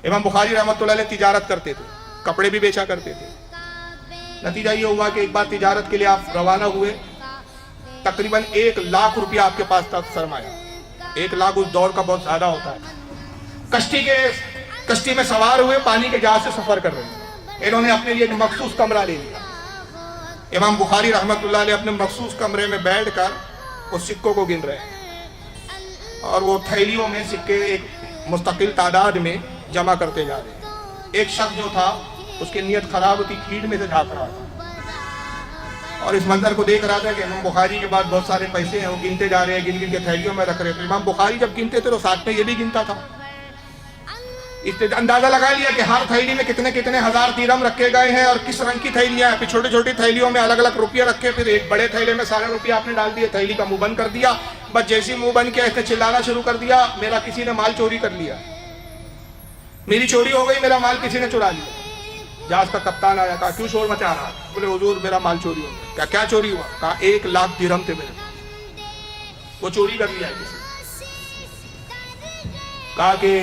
امام بخاری رحمۃ اللہ علیہ تجارت کرتے تھے, کپڑے بھی بیچا کرتے تھے. نتیجہ یہ ہوا کہ ایک بار تجارت کے لیے آپ روانہ ہوئے, تقریباً 1 لاکھ روپیہ آپ کے پاس تھا سرمایہ. 1 لاکھ اس دور کا بہت زیادہ ہوتا ہے. کشتی میں سوار ہوئے, پانی کے جہاز سے سفر کر رہے ہیں. انہوں نے اپنے لیے ایک مخصوص کمرہ لے لیا. امام بخاری رحمۃ اللہ علیہ اپنے مخصوص کمرے میں بیٹھ کر وہ سکوں کو گن رہے ہیں, اور وہ تھیلیوں میں سکے ایک مستقل تعداد میں جمع کرتے جا رہے ہیں. ایک شخص جو تھا اس کی نیت خراب ہوتی, کھیڑ میں سے جھانک رہا تھا, اور اس منظر کو دیکھ رہا تھا کہ امام بخاری کے بعد بہت سارے پیسے ہیں, وہ گنتے جا رہے ہیں, گن گن کے تھیلیوں میں رکھ رہے ہیں. امام بخاری جب گنتے تھے تو ساتھ میں یہ بھی گنتا تھا. اس نے اندازہ لگا لیا کہ ہر تھیلی میں کتنے کتنے ہزار درہم رکھے گئے ہیں اور کس رنگ کی تھیلیاں ہیں. پھر چھوٹی چھوٹی تھیلیوں میں الگ الگ روپیہ رکھے, پھر ایک بڑے تھیلے میں سارے روپیہ آپ نے ڈال دیے, تھیلی کا منہ بند کر دیا. بس جیسی منہ بند کیا اس نے چلانا شروع کر دیا, میرا کسی نے مال چوری کر لیا, میری چوری ہو گئی, میرا مال کسی نے چرا لیا. جہاز کا کپتان آیا, کہا کیوں شور مچا رہا؟ بولے حضور میرا مال چوری ہو گیا. کیا چوری ہوا؟ کہا 1 لاکھ درہم تھے میرے پاس, وہ چوری کر لیا کسی نے. کہا کہ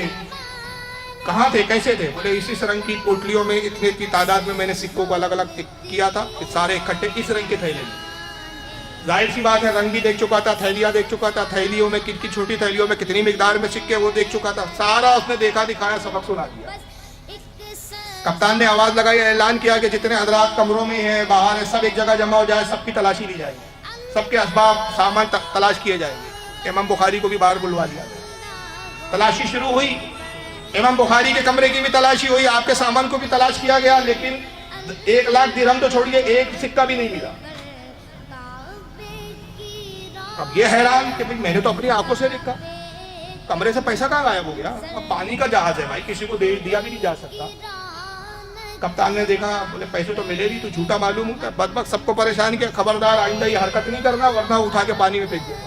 کہاں تھے, کیسے تھے؟ بولے اسی رنگ کی پوٹلیوں میں اتنی تعداد میں نے سکوں کو الگ الگ کیا تھا, سارے اکٹھے اس رنگ کے تھیلے میں. ظاہر سی بات ہے, رنگ بھی دیکھ چکا تھا, تھیلیاں دیکھ چکا تھا, تھیلیوں میں کن چھوٹی تھیلیوں میں کتنی مقدار میں سکے وہ دیکھ چکا تھا. سارا اس نے دیکھا دکھایا, سبق سنا دیا. کپتان نے آواز لگائی, اعلان کیا کہ جتنے حضرات کمروں میں ہیں, باہر ہیں, سب ایک جگہ جمع ہو جائے, سب کی تلاشی لی جائے گی, سب کے اسباب سامان تلاش کیے جائیں گے. امام بخاری کو بھی باہر بلوا لیا گیا. تلاشی شروع ہوئی, امام بخاری کے کمرے کی بھی تلاشی ہوئی, آپ کے سامان کو بھی تلاش کیا گیا, لیکن 1 لاکھ درہم تو چھوڑیے, ایک سکہ بھی نہیں ملا. اب یہ حیران کہ میں نے تو اپنی آنکھوں سے دیکھا, کمرے سے پیسہ کہاں غائب ہو گیا؟ اب پانی کا جہاز ہے بھائی, کسی کو دیا بھی نہیں جا سکتا. کپتان نے دیکھا, بولے پیسے تو ملے نہیں, تو جھوٹا معلوم ہوتا ہے. بدبخت سب کو پریشان کیا, خبردار آئندہ یہ حرکت نہیں کرنا ورنہ اٹھا کے پانی میں پھینک دیا.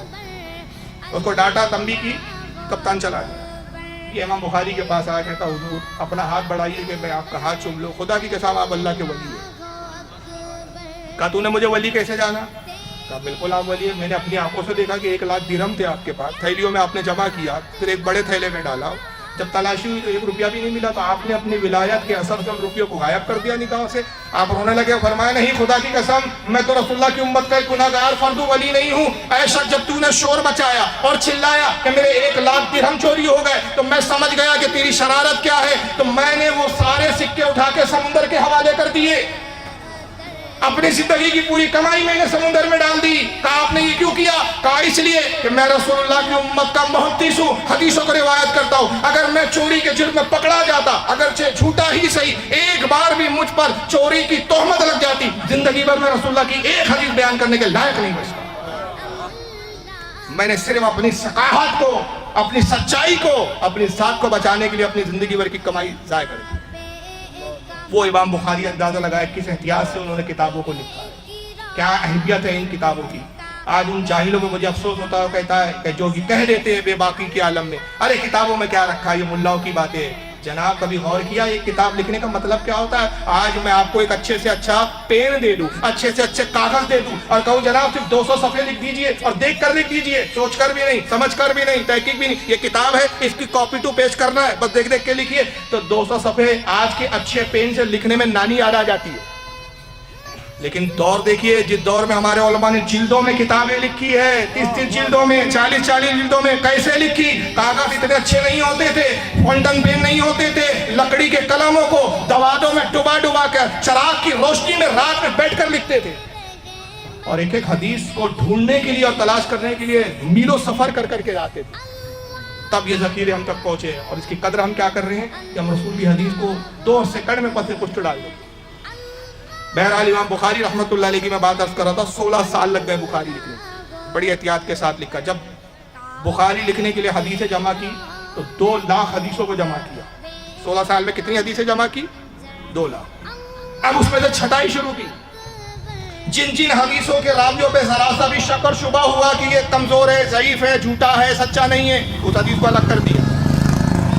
اس کو ڈانٹا, تنبیہ کی, کپتان چلا گیا. یہ امام بخاری کے پاس آیا, کہتا حضور اپنا ہاتھ بڑھائیے کہ میں آپ کا ہاتھ چوم لوں, خدا کی قسم آپ اللہ کے ولی ہیں. کہا تو نے مجھے ولی کیسے جانا؟ کہا بالکل آپ ولی ہیں, میں نے اپنی آنکھوں سے دیکھا کہ 1 لاکھ درہم تھے آپ کے پاس, تھیلیوں میں آپ نے جمع کیا, پھر ایک بڑے تھیلے میں ڈالا. جب تلاشی ہوئی تو 1 روپیہ بھی نہیں ملا, تو آپ نے اپنی ولایت کے اثر سے ان روپیوں کو غائب کر دیا نگاہوں سے. آپ رونے لگے, فرمایا نہیں خدا کی قسم میں تو رسول اللہ کی امت کا ایک گناہگار فرد ولی نہیں ہوں. اے شخص جب تو نے شور مچایا اور چلایا کہ میرے 1 لاکھ درہم چوری ہو گئے تو میں سمجھ گیا کہ تیری شرارت کیا ہے, تو میں نے وہ سارے سکے اٹھا کے سمندر کے حوالے کر دیے. اپنی زندگی کی پوری کمائی میں نے سمندر میں ڈال دی. کہا آپ نے یہ کیوں کیا؟ کہا اس لیے کہ میں رسول اللہ کی امت کا محدث ہوں, حدیثوں کو روایت کرتا ہوں. اگر میں چوری کے جرم میں پکڑا جاتا, اگرچہ جھوٹا ہی صحیح, ایک بار بھی مجھ پر چوری کی تہمت لگ جاتی, زندگی بھر میں رسول اللہ کی ایک حدیث بیان کرنے کے لائق نہیں بچتا. میں نے صرف اپنی ثقافت کو, اپنی سچائی کو, اپنی ذات کو بچانے کے لیے اپنی زندگی بھر کی کمائی ضائع کر دی. وہ امام بخاری اندازہ لگائے کس احتیاط سے انہوں نے کتابوں کو لکھا ہے, کیا اہمیت ہے ان کتابوں کی. آج ان جاہلوں کو مجھے افسوس ہوتا ہے, کہتا ہے کہ جو کہہ دیتے ہیں بے باقی کے عالم میں, ارے کتابوں میں کیا رکھا ہے, یہ ملاؤں کی باتیں. جناب کبھی غور کیا ایک کتاب لکھنے کا مطلب کیا ہوتا ہے؟ آج میں آپ کو ایک اچھے سے اچھا پین دے دوں, اچھے سے اچھے کاغذ دے دوں اور کہوں جناب صرف 200 صفحے لکھ دیجئے, اور دیکھ کر لکھ دیجئے, سوچ کر بھی نہیں, سمجھ کر بھی نہیں, تحقیق بھی نہیں, یہ کتاب ہے اس کی کاپی ٹو پیسٹ کرنا ہے, بس دیکھ دیکھ کے لکھیے, تو 200 صفحے آج کے اچھے پین سے لکھنے میں نانی یاد آ جاتی ہے. لیکن دور دیکھیے, جس دور میں ہمارے علماء نے جلدوں میں کتابیں لکھی ہے, 30 جلدوں میں, 40 جلدوں میں, کیسے لکھی؟ کاغذ اتنے اچھے نہیں ہوتے تھے, فونٹن پین نہیں ہوتے تھے, لکڑی کے قلموں کو دوادوں میں ڈبا کر چراغ کی روشنی میں رات میں بیٹھ کر لکھتے تھے, اور ایک ایک حدیث کو ڈھونڈنے کے لیے اور تلاش کرنے کے لیے میلوں سفر کر کر کے جاتے تھے. تب یہ ذخیرے ہم تک پہنچے, اور اس کی قدر ہم کیا کر رہے ہیں کہ ہم رسول کی حدیث کو 2 سیکنڈ میں پس پشت ڈال دیں. بہرحال امام بخاری رحمۃ اللہ علیہ کی میں بات عرض کر رہا تھا, 16 سال لگ گئے بخاری لکھنے, بڑی احتیاط کے ساتھ لکھا. جب بخاری لکھنے کے لیے حدیثیں جمع کی تو 2 لاکھ حدیثوں کو جمع کیا. 16 سال میں کتنی حدیثیں جمع کی؟ 2 لاکھ. اب اس میں سے چھٹائی شروع کی. جن جن حدیثوں کے راویوں پہ ذرا سا بھی شک اور شبہ ہوا کہ یہ کمزور ہے, ضعیف ہے, جھوٹا ہے, سچا نہیں ہے, اس حدیث کو الگ کر دیا.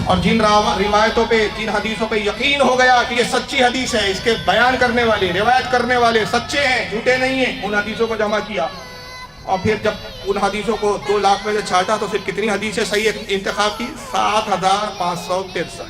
اور جن روایتوں پہ, جن حدیثوں پہ یقین ہو گیا کہ یہ سچی حدیث ہے, اس کے بیان کرنے والے, روایت کرنے والے سچے ہیں, جھوٹے نہیں ہیں, ان حدیثوں کو جمع کیا. اور پھر جب ان حدیثوں کو 2 لاکھ میں سے چھانٹا تو پھر کتنی حدیثیں صحیح انتخاب کی؟ 7563.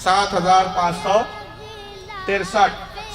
7563।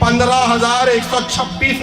15126